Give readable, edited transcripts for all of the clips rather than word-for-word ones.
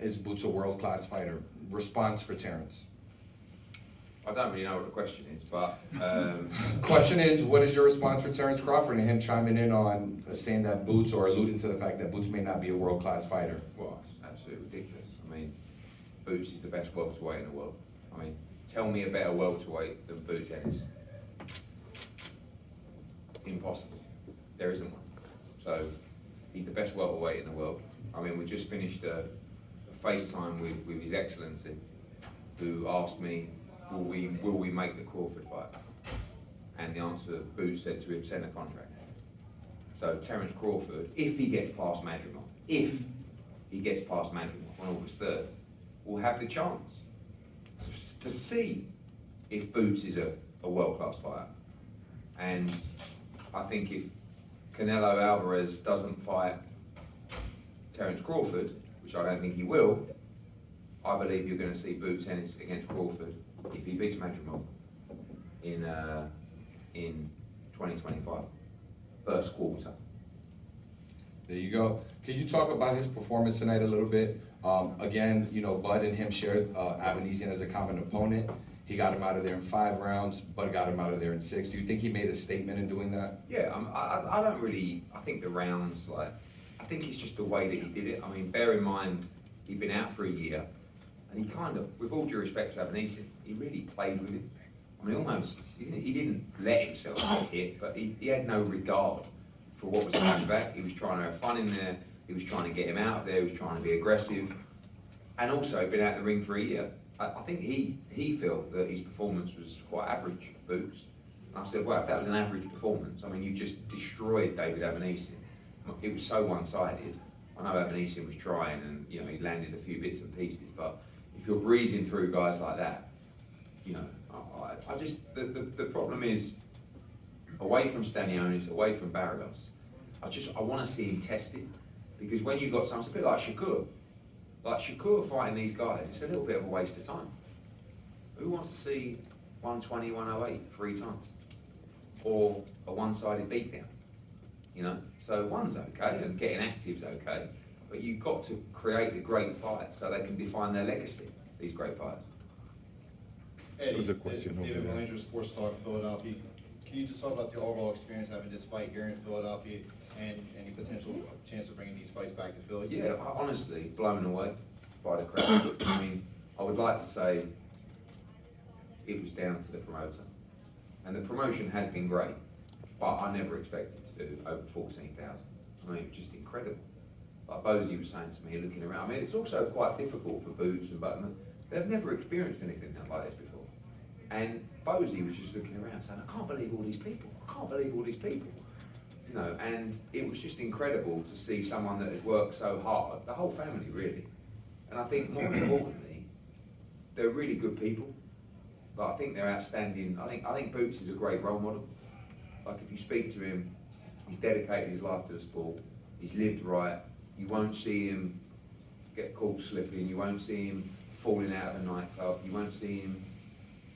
Is Boots a world-class fighter? Response for Terrence. I don't really know what the question is, but Question is, what is your response for Terrence Crawford and him chiming in on saying that Boots, or alluding to the fact that Boots may not be a world-class fighter? well, it's absolutely ridiculous. I mean, Boots is the best welterweight in the world. I mean, tell me a better welterweight than Boots Ennis. Impossible. There isn't one. So he's the best welterweight in the world. I mean, we just finished a FaceTime with His Excellency, who asked me, will we make the Crawford fight? And the answer, Boots said to him, send a contract. So Terence Crawford, if he gets past Madrimov, on August 3rd, will have the chance to see if Boots is a world-class fighter. And I think if Canelo Alvarez doesn't fight Terence Crawford, which I don't think he will, I believe you're going to see Boots Ennis against Crawford if he beats Madrimov in 2025, first quarter. There you go. Can you talk about his performance tonight a little bit? Again, you know, Bud and him shared Avanesyan as a common opponent. He got him out of there in 5 rounds. Bud got him out of there in 6. Do you think he made a statement in doing that? Yeah, I don't really, I think the rounds, I think it's just the way that he did it. I mean, bear in mind, he'd been out for a year, and he kind of, with all due respect to Avanesyan, he really played with it. I mean, almost, he didn't let himself get hit, but he had no regard for what was coming back. He was trying to have fun in there, he was trying to get him out of there, he was trying to be aggressive, and also he'd been out of the ring for a year. I think he felt that his performance was quite average, Boots. And I said, well, if that was an average performance, I mean, you just destroyed David Avanesyan. It was so one-sided. I know Avanesyan was trying, and you know, he landed a few bits and pieces, but if you're breezing through guys like that, you know, I just, the problem is, away from Stanionis, away from Barrios, I want to see him tested, because when you've got something, it's a bit like Shakur fighting these guys, it's a little bit of a waste of time. Who wants to see 120, 108 3 times? Or a one-sided beatdown, you know? So one's okay, and getting active's okay, but you've got to create the great fight so they can define their legacy, these great fighters. Eddie, There's a question over David there. Avanesyan, Sports Talk, Philadelphia. Can you just talk about the overall experience having this fight here in Philadelphia and any potential chance of bringing these fights back to Philly? Yeah, honestly, blown away by the crowd. I mean, I would like to say it was down to the promoter. And the promotion has been great, but I never expected to do over 14,000. I mean, it was just incredible. Like Bosie was saying to me, looking around, I mean, it's also quite difficult for Boots and Button. They've never experienced anything like this before. And Bosie was just looking around saying, I can't believe all these people. I can't believe all these people. You know, and it was just incredible to see someone that has worked so hard, the whole family really. And I think more importantly, they're really good people. But I think they're outstanding. I think Boots is a great role model. Like if you speak to him, he's dedicated his life to the sport. He's lived right. You won't see him get caught slipping. You won't see him falling out of a nightclub. You won't see him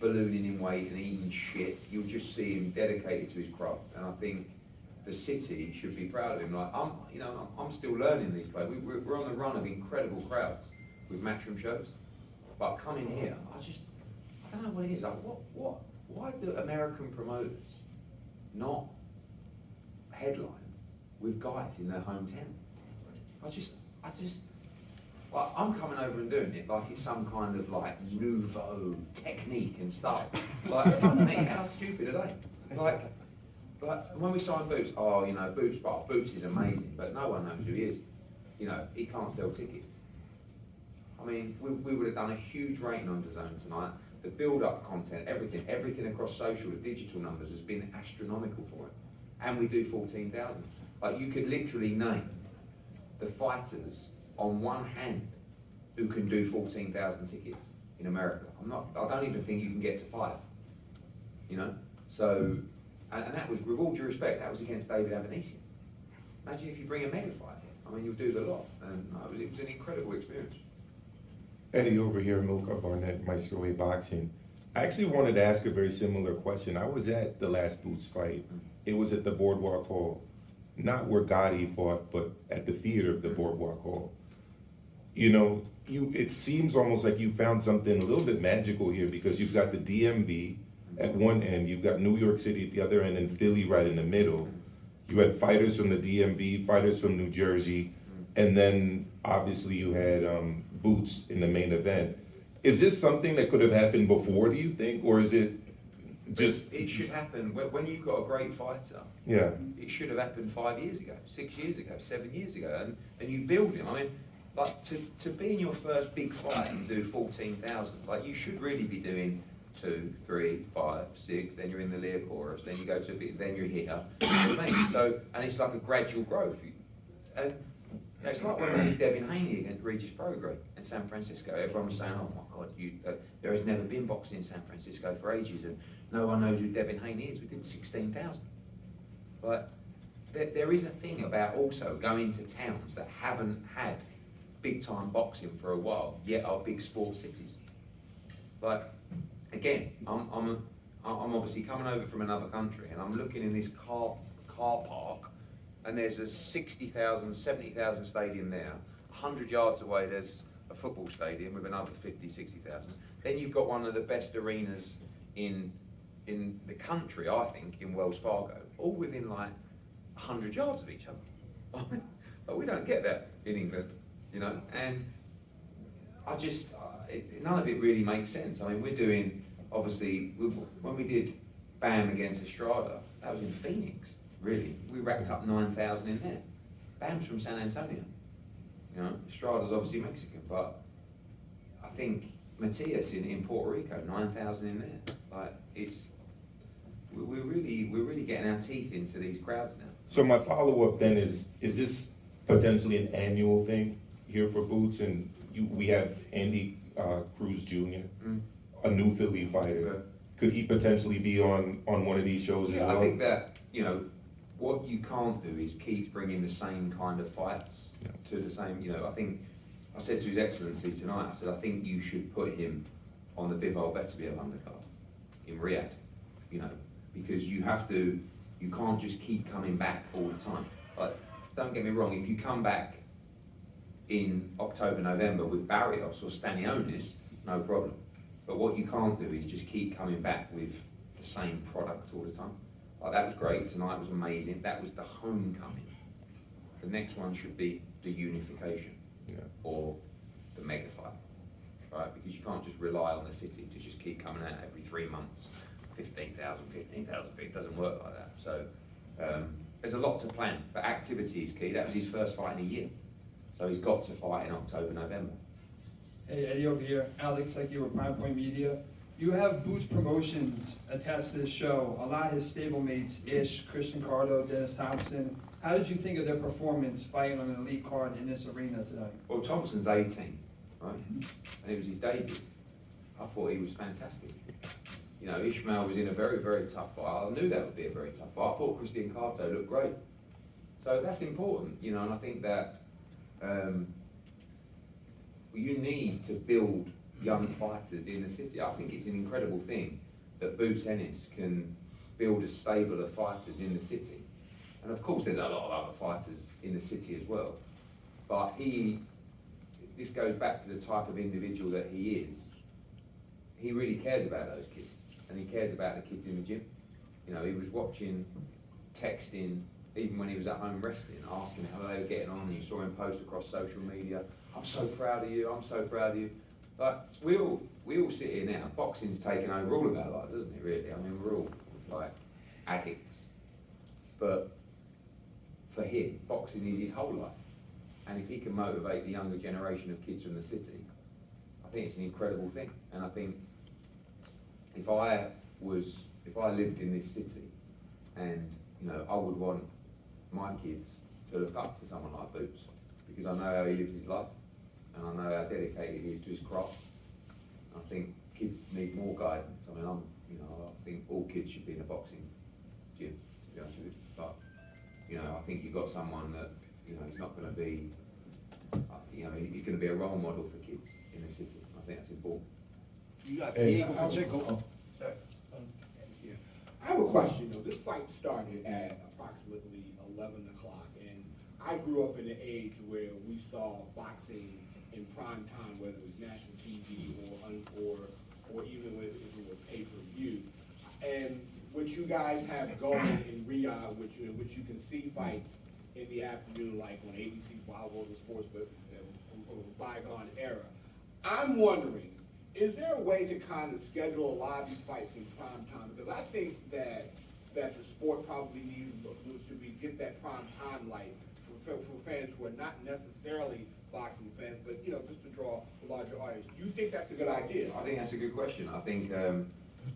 ballooning in weight and eating shit. You'll just see him dedicated to his craft. And I think the city should be proud of him. Like I'm still learning these players. We're on the run of incredible crowds with matchroom shows. But coming here, I don't know what it is. Like, why do American promoters not headline with guys in their hometown? Like, I'm coming over and doing it like it's some kind of like nouveau technique and style. Like, fuck me, how stupid are they? Like when we signed Boots, Boots is amazing, but no one knows who he is. You know, he can't sell tickets. I mean, we would have done a huge rating on DAZN tonight. The build-up content, everything across social, the digital numbers has been astronomical for it. And we do 14,000. Like, you could literally name the fighters on one hand who can do 14,000 tickets in America. I don't even think you can get to 5. You know? So, and that was, with all due respect, that was against David Avanesyan. Imagine if you bring a mega fight here. I mean, you'll do the lot. And it was an incredible experience. Eddie over here, Milka Barnett, Maestro Boxing. I actually wanted to ask a very similar question. I was at the last Boots fight. It was at the Boardwalk Hall. Not where Gotti fought, but at the theater of the Boardwalk Hall. you know, it seems almost like you found something a little bit magical here, because you've got the DMV at one end, you've got New York City at the other end, and Philly right in the middle. You had fighters from the DMV, fighters from New Jersey, and then obviously you had Boots in the main event. Is this something that could have happened before, do you think, or is it just? It should happen, when you've got a great fighter, Yeah. it should have happened 5 years ago, 6 years ago, 7 years ago, and you build him. I mean, like, to be in your first big fight and do 14,000, like, you should really be doing 2, 3, 5, 6, then you're in the Lear chorus, then you go to a bit, then you're here. You know what I mean? So, and it's like a gradual growth. And you know, it's like when we did Devin Haney against Regis Prograis in San Francisco. Everyone was saying, oh my God, there has never been boxing in San Francisco for ages, and no one knows who Devin Haney is. We did 16,000. But there is a thing about also going to towns that haven't had big time boxing for a while, yet are big sports cities. Like, again, I'm obviously coming over from another country, and I'm looking in this car park, and there's a 60,000, 70,000 stadium there. 100 yards away, there's a football stadium with another 50, 60,000. Then you've got one of the best arenas in the country, I think, in Wells Fargo, all within like 100 yards of each other. But we don't get that in England, you know, and I just, none of it really makes sense. I mean, we're doing, obviously, when we did BAM against Estrada, that was in Phoenix, really. We racked up 9,000 in there. BAM's from San Antonio. You know, Estrada's obviously Mexican, but I think Matias in Puerto Rico, 9,000 in there. Like, we're really getting our teeth into these crowds now. So my follow-up then is this potentially an annual thing here for Boots? And we have Andy Cruz Jr., a new Philly fighter. Yeah. Could he potentially be on one of these shows as well? I think that, you know, what you can't do is keep bringing the same kind of fights to the same, you know, I think, I said to His Excellency tonight, I said, I think you should put him on the Bivol Beterbiev undercard in Riyadh, you know, because you can't just keep coming back all the time. Like, don't get me wrong, if you come back in October, November with Barrios or Stanionis, no problem. But what you can't do is just keep coming back with the same product all the time. Like, that was great, tonight was amazing, that was the homecoming. The next one should be the unification, or the mega fight, right? Because you can't just rely on the city to just keep coming out every 3 months, 15,000, it doesn't work like that. So there's a lot to plan, but activity is key. That was his first fight in a year. So he's got to fight in October, November. Hey, Eddie over here, Alex Secchi with Prime Point Media. You have Boots Promotions attached to the show. A lot of his stablemates, Ish, Christian Cardo, Dennis Thompson. How did you think of their performance fighting on an elite card in this arena tonight? Well, Thompson's 18, right? And it was his debut. I thought he was fantastic. You know, Ishmael was in a very, very tough fight. I knew that would be a very tough fight. I thought Christian Carto looked great. So that's important, you know, and I think that you need to build young fighters in the city. I think it's an incredible thing that Boots Ennis can build a stable of fighters in the city. And of course there's a lot of other fighters in the city as well. But this goes back to the type of individual that he is. He really cares about those kids, and he cares about the kids in the gym. You know, he was watching, texting, even when he was at home wrestling, asking how they were getting on, and you saw him post across social media, I'm so proud of you, I'm so proud of you. Like, we all sit here now, boxing's taken over all of our lives, doesn't it, really? I mean, we're all, like, addicts. But for him, boxing is his whole life. And if he can motivate the younger generation of kids from the city, I think it's an incredible thing. And I think if I lived in this city, and, you know, I would want my kids to look up to someone like Boots, because I know how he lives his life, and I know how dedicated he is to his craft. I think kids need more guidance. I mean, I think all kids should be in a boxing gym, to be honest with you. But, you know, I think you've got someone that, you know, he's not going to be, you know, he's going to be a role model for kids in the city. I think that's important. You got Hey. Diego Pacheco. Yeah. I have a question though. This fight started at approximately 11 o'clock, and I grew up in the age where we saw boxing in prime time, whether it was national TV or even if it was pay-per-view. And what you guys have going in Riyadh, which you can see fights in the afternoon, like on ABC, Wild World of Sports, but from a bygone era. I'm wondering, is there a way to kind of schedule a lot of these fights in prime time? Because I think that the sport probably needs to get that prime time light for fans who are not necessarily boxing fans, but just to draw a larger audience. Do you think that's a good idea? I think that's a good question. I think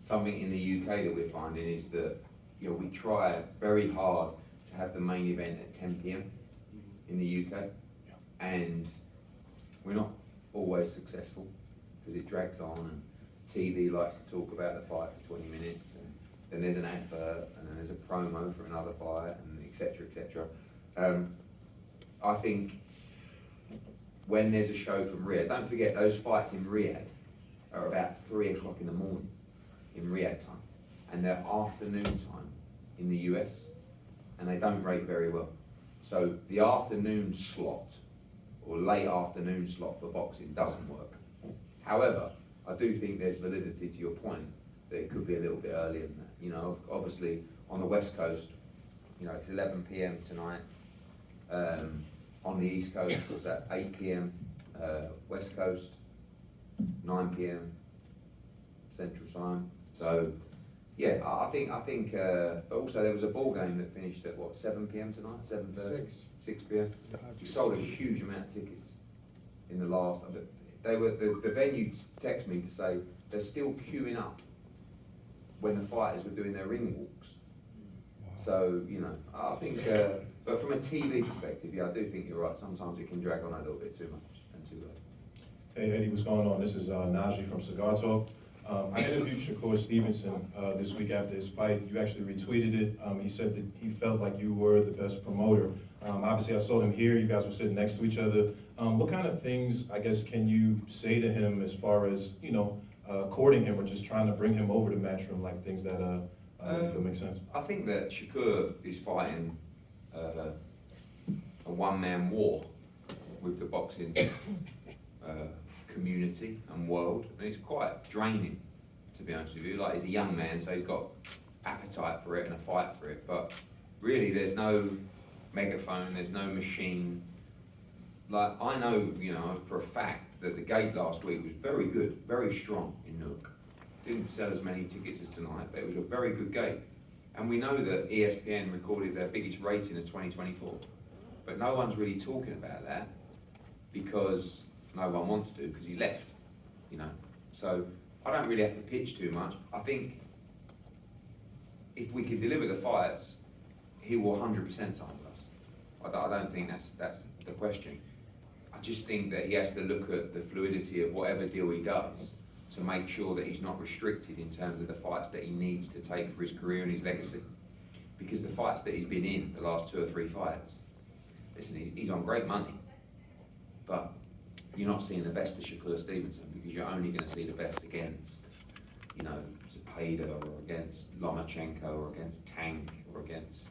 something in the UK that we're finding is that we try very hard to have the main event at 10 p.m. in the UK, and we're not always successful because it drags on, and TV likes to talk about the fight for 20 minutes, and then there's an advert, and then there's a promo for another fight, and et cetera, et cetera. I think when there's a show from Riyadh, don't forget those fights in Riyadh are about 3 o'clock in the morning in Riyadh time, and they're afternoon time in the US, and they don't rate very well. So the afternoon slot or late afternoon slot for boxing doesn't work. However, I do think there's validity to your point that it could be a little bit earlier than that. Obviously on the West Coast, it's 11 p.m. tonight. On the East Coast, it's at 8 p.m. West Coast, 9 p.m. Central Time. So, yeah, I think. But also there was a ball game that finished at 7 p.m. tonight, 7:30, 6 p.m. We sold a huge amount of tickets in the last. The venue texted me to say they're still queuing up when the fighters were doing their ring walks. So I think. But from a TV perspective, I do think you're right. Sometimes it can drag on a little bit too much and too late. Hey Eddie, what's going on? This is Najee from Cigar Talk. I interviewed Shakur Stevenson this week after his fight. You actually retweeted it. He said that he felt like you were the best promoter. Obviously, I saw him here. You guys were sitting next to each other. What kind of things, I guess, can you say to him as far as, courting him or just trying to bring him over to Matchroom, like things that you feel make sense? I think that Shakur is fighting a one-man war with the boxing community and world, and it's quite draining, to be honest with you. Like, he's a young man, so he's got appetite for it and a fight for it, but really there's no megaphone, there's no machine. Like, I know, for a fact that the gate last week was very good, very strong in Newark. Didn't sell as many tickets as tonight, but it was a very good gate. And we know that ESPN recorded their biggest rating of 2024. But no one's really talking about that because no one wants to, because he left, So I don't really have to pitch too much. I think if we can deliver the fights, he will 100% sign with us. I don't think that's the question. I just think that he has to look at the fluidity of whatever deal he does to make sure that he's not restricted in terms of the fights that he needs to take for his career and his legacy. Because the fights that he's been in, the last 2 or 3 fights, listen, he's on great money, but you're not seeing the best of Shakur Stevenson because you're only going to see the best against, Zepeda or against Lomachenko or against Tank or against,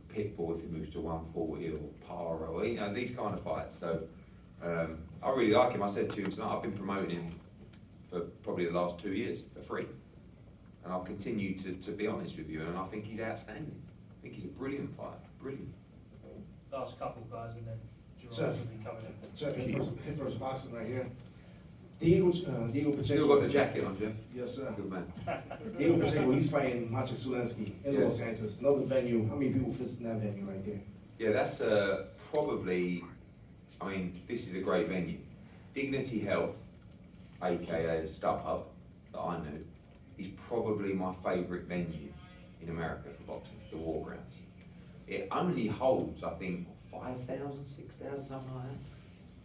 Pitbull if he moves to 140 or Paro, these kind of fights. So I really like him. I said to him tonight, I've been promoting him for probably the last 2 years for free. And I'll continue to be honest with you, and I think he's outstanding. I think he's a brilliant fighter, brilliant. Last couple guys, and then Jaron Jeff. will be coming in. Jeff, hit first boxing right here. Diego Pacheco. Still got the jacket on, Jeff? Yes, sir. Good man. Diego Pacheco, he's fighting Maciej Sulenski in Yeah. Los Angeles. Another venue. How many people fits in that venue right there? Yeah, that's probably, this is a great venue. Dignity Health, aka StubHub, that I knew, is probably my favourite venue in America for boxing, the War Grounds. It only holds, I think, 5,000, 6,000, something like that.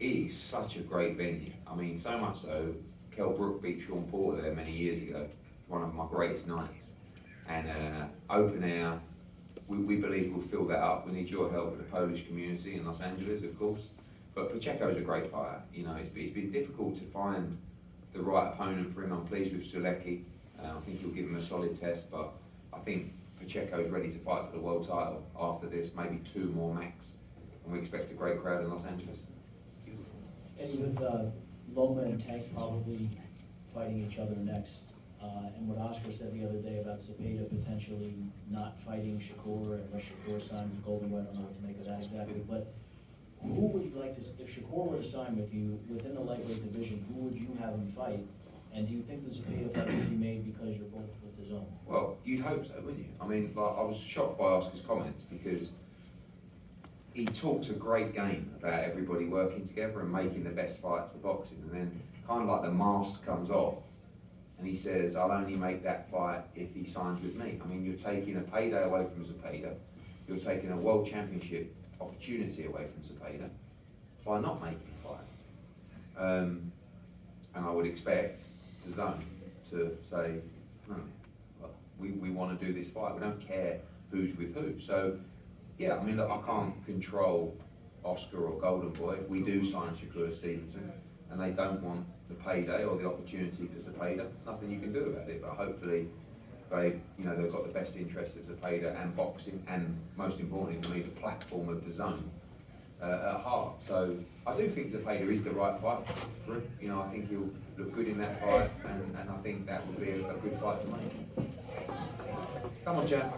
It is such a great venue. So much so, Kell Brook beat Sean Porter there many years ago, one of my greatest nights. And open air, we believe we'll fill that up. We need your help with the Polish community in Los Angeles, of course. But Pacheco's a great fighter. It's been difficult to find the right opponent for him. I'm pleased with Sulecki. I think he'll give him a solid test, but I think Pacheco's ready to fight for the world title after this, maybe 2 more max. And we expect a great crowd in Los Angeles. Eddie, with Loma and Tank probably fighting each other next, and what Oscar said the other day about Cepeda potentially not fighting Shakur unless Shakur signs with Golden Boy, I don't know what to make of that exactly, but who would you like to, if Shakur were to sign with you within the lightweight division, who would you have him fight? And do you think the Cepeda fight would be made because you're both with the zone? Well, you'd hope so, wouldn't you? I mean, like, I was shocked by Oscar's comments because he talks a great game about everybody working together and making the best fights for boxing, and then kind of like the mask comes off, and he says, "I'll only make that fight if he signs with me." I mean, you're taking a payday away from Cepeda, you're taking a world championship opportunity away from Cepeda by not making the fight. And I would expect the zone to say, "No, look, we want to do this fight. We don't care who's with who." So, yeah, I mean, look, I can't control Oscar or Golden Boy. If we do sign Shakur Stevenson and they don't want the payday or the opportunity for Cepeda, there's nothing you can do about it. But hopefully, they've got the best interests of Cepeda and boxing, and most importantly for me, the platform of the zone at heart. So I do think Cepeda is the right fight for him. I think he'll look good in that fight, and I think that would be a good fight to make. Come on, Jack.